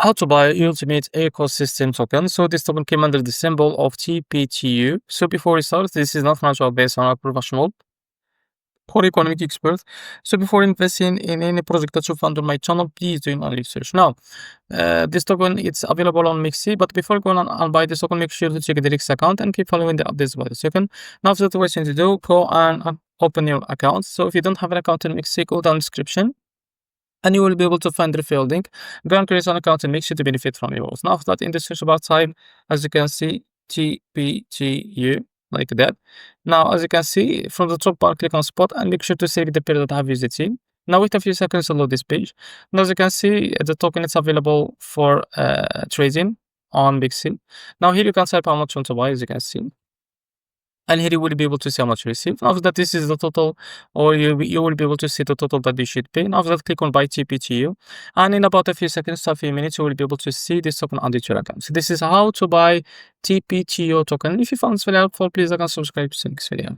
How to buy Ultimate Ecosystem token. So this token came under the symbol of TPTU. So before we start, this is not natural based on a professional or economic expert. So before investing in any project that you found on my channel, please do your own research. Now, this token it's available on Mexc, but before going on and buy this token, make sure to check the Mexc account and keep following the updates about the token. Now, for the first thing to do, go and open your account. So if you don't have an account in Mexc, go down the description and you will be able to find the referral link. Go and create an account and make sure to benefit from yours. Now, after that, in the search bar type, as you can see, TPTU, like that. Now, as you can see, from the top bar, click on spot and make sure to save the period that I have used it in. Now, wait a few seconds to load this page. Now, as you can see, the token is available for trading on Mexc. Now, here you can type how much you want to buy, as you can see. And here you will be able to see how much you receive. After that, this is the total, or you will be able to see the total that you should pay. And after that, click on buy TPTU. And in about a few seconds to a few minutes, you will be able to see this token on your account. So this is how to buy TPTU token. If you found this very helpful, please like and subscribe to the next video.